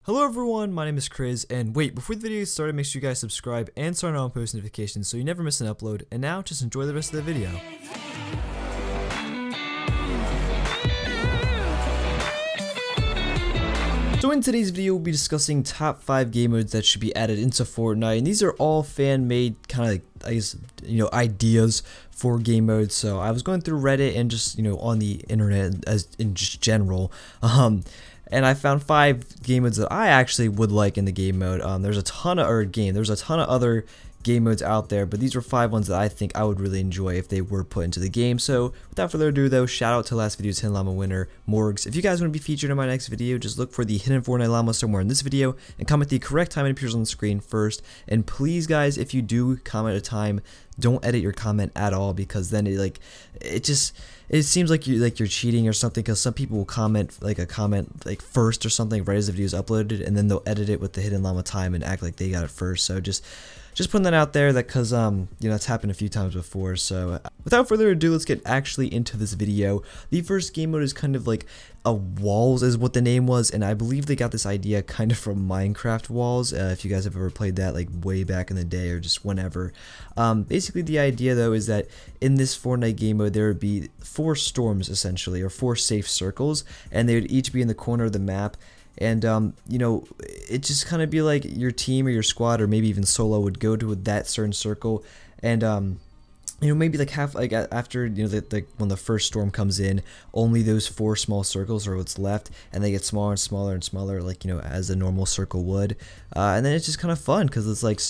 Hello everyone, my name is Chris, and wait, before the video gets started, make sure you guys subscribe and turn on post notifications so you never miss an upload, and now, just enjoy the rest of the video. So in today's video, we'll be discussing top 5 game modes that should be added into Fortnite, and these are all fan-made kind of like, I guess, ideas for game modes. So I was going through Reddit and just, on the internet as in just general, and I found 5 game modes that I actually would like in the game mode. There's a ton of other game modes out there, but these were 5 ones that I think I would really enjoy if they were put into the game. So without further ado though, shout out to last video's Hidden Llama winner, Morgs. If you guys want to be featured in my next video, just look for the Hidden Fortnite Llama somewhere in this video and comment the correct time it appears on the screen first. And please guys, if you do comment a time, don't edit your comment at all, because then it seems like you're cheating or something, because some people will comment first or something right as the video is uploaded, and then they'll edit it with the Hidden Llama time and act like they got it first. So just putting that out there, that because it's happened a few times before. So without further ado, let's get actually into this video. The first game mode is kind of like a walls is what the name was, and I believe they got this idea kind of from Minecraft walls, if you guys have ever played that like way back in the day or just whenever. Basically the idea though is that in this Fortnite game mode there would be 4 storms essentially, or 4 safe circles, and they would each be in the corner of the map. And it just kind of be like your team or your squad or maybe even solo would go to that certain circle, and maybe like after when the first storm comes in, only those 4 small circles are what's left, and they get smaller and smaller and smaller, like as a normal circle would, and then it's just kind of fun because it's like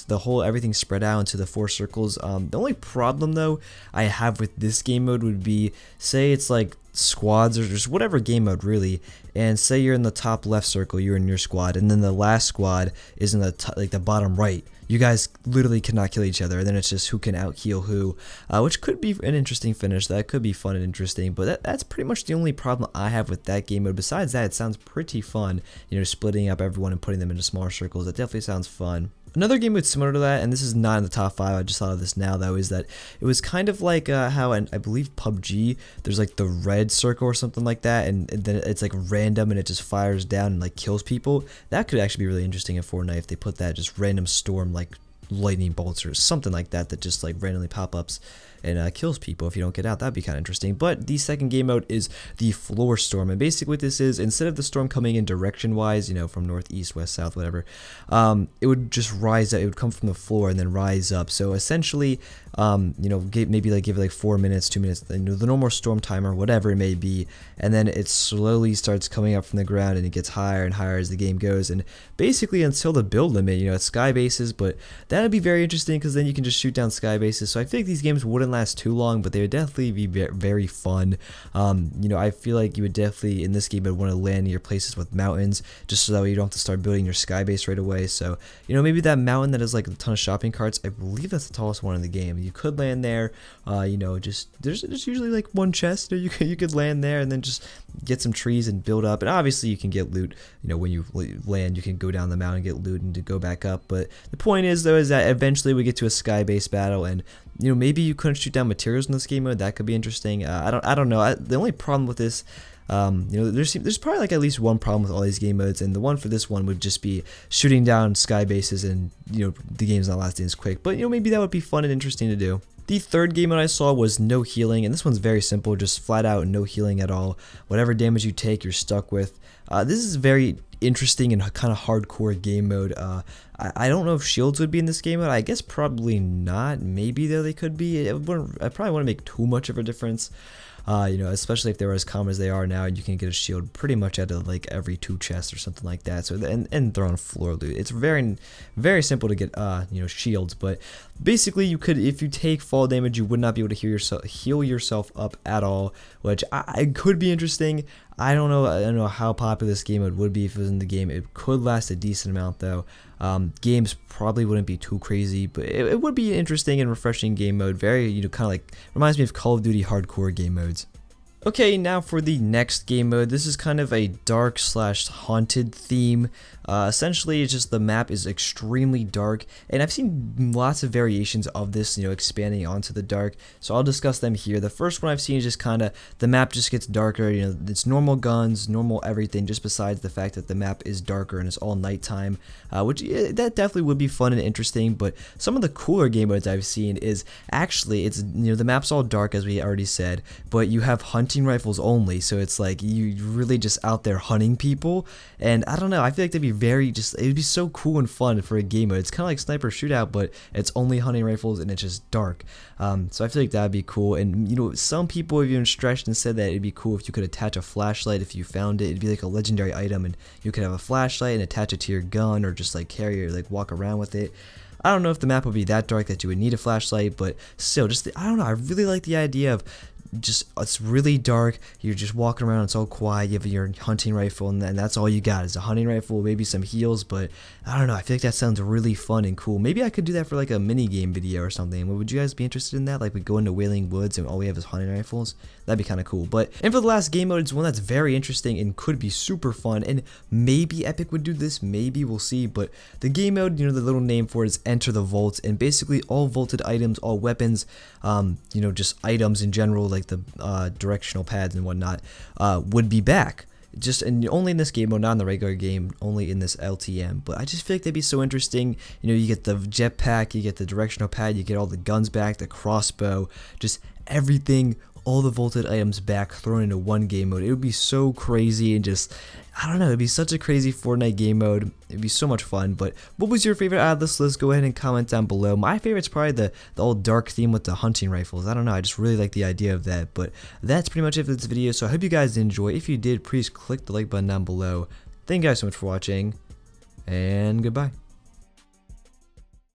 everything's spread out into the 4 circles. The only problem though I have with this game mode would be, say it's like squads or just whatever game mode really, and say you're in the top left circle, you're in your squad, and then the last squad is in the bottom right. You guys literally cannot kill each other, and then it's just who can out heal who, which could be an interesting finish. That could be fun and interesting, but that's pretty much the only problem I have with that game mode. Besides that, it sounds pretty fun, splitting up everyone and putting them into smaller circles. That definitely sounds fun. Another game mode similar to that, and this is not in the top 5, I just thought of this now though, is that it was kind of like how I believe PUBG, there's like the red circle or something like that, and then it's like random and it just fires down and like kills people. That could actually be really interesting in Fortnite if they put that just random storm, like lightning bolts or something like that, that just like randomly pop-ups and kills people if you don't get out. That'd be kind of interesting. But the second game mode is the floor storm, and basically what this is, instead of the storm coming in direction wise, from north, east, west, south, whatever, it would just rise up. It would come from the floor and then rise up. So essentially, give it like 4 minutes, 2 minutes, the normal storm timer, whatever it may be, and then it slowly starts coming up from the ground, and it gets higher and higher as the game goes, and basically until the build limit. It's sky bases, but that'd be very interesting because then you can just shoot down sky bases. So I feel like these games wouldn't last too long, but they would definitely be very fun. I feel like you would definitely in this game would want to land near places with mountains, just so that way you don't have to start building your sky base right away. So maybe that mountain that has like a ton of shopping carts, I believe that's the tallest one in the game. You could land there. There's usually like one chest, or you could land there and then just get some trees and build up. And obviously you can get loot. When you land, you can go down the mountain and get loot and to go back up. But the point is though, is that eventually we get to a sky base battle, and maybe you couldn't shoot down materials in this game mode. That could be interesting. I don't know. The only problem with this, there's probably like at least one problem with all these game modes, and the one for this one would just be shooting down sky bases, and the game's not lasting as quick. But maybe that would be fun and interesting to do. The third game mode I saw was no healing, and this one's very simple, just flat out no healing at all. Whatever damage you take, you're stuck with. This is very interesting and kind of hardcore game mode. I don't know if shields would be in this game mode. I guess probably not. Maybe though they could be. I probably wouldn't make too much of a difference. Especially if they were as common as they are now, and you can get a shield pretty much out of like every 2 chests or something like that. So and they're on floor loot. It's very simple to get shields, but basically you could, if you take fall damage, you would not be able to heal yourself up at all, which I could be interesting. I don't know how popular this game would be if it was in the game. It could last a decent amount though. Games probably wouldn't be too crazy, but it would be an interesting and refreshing game mode. Very, kind of like reminds me of Call of Duty hardcore game modes. Okay, now for the next game mode. This is kind of a dark slash haunted theme. Essentially, it's just the map is extremely dark, and I've seen lots of variations of this, expanding onto the dark. So I'll discuss them here. The first one I've seen is just kind of the map just gets darker. It's normal guns, normal everything, just besides the fact that the map is darker and it's all nighttime, which that definitely would be fun and interesting. But some of the cooler game modes I've seen is actually the map's all dark as we already said, but you have hunting rifles only, so it's like you really just out there hunting people, and I don't know, I feel like that'd be it would be so cool and fun for a game mode. It's kind of like Sniper Shootout, but it's only hunting rifles and it's just dark. So I feel like that'd be cool, and some people have even stretched and said that it'd be cool if you could attach a flashlight if you found it. It'd be like a legendary item, and you could have a flashlight and attach it to your gun, or just like carry it, or like walk around with it. I don't know if the map would be that dark that you would need a flashlight, but still, I don't know, I really like the idea of it's really dark, you're just walking around, it's all quiet, you have your hunting rifle, and that's all you got is a hunting rifle, maybe some heals. But I don't know, I feel like that sounds really fun and cool. Maybe I could do that for like a mini game video or something. Would you guys be interested in that? Like we go into Wailing Woods and all we have is hunting rifles? That'd be kind of cool. And for the last game mode, it's one that's very interesting and could be super fun, and maybe Epic would do this, maybe, we'll see. But the game mode, the little name for it is Enter the Vault, and basically all vaulted items, all weapons, just items in general, like the directional pads and whatnot, would be back. And only in this game mode, not in the regular game, only in this LTM. But I just feel like that'd be so interesting. You get the jetpack, you get the directional pad, you get all the guns back, the crossbow, just everything, all the vaulted items back, thrown into one game mode. It would be so crazy, and I don't know, it'd be such a crazy Fortnite game mode. It'd be so much fun. But what was your favorite out of this list? Go ahead and comment down below. My favorite's probably the old dark theme with the hunting rifles. I don't know, I just really like the idea of that. But that's pretty much it for this video, so I hope you guys enjoy. If you did, please click the like button down below. Thank you guys so much for watching, and goodbye.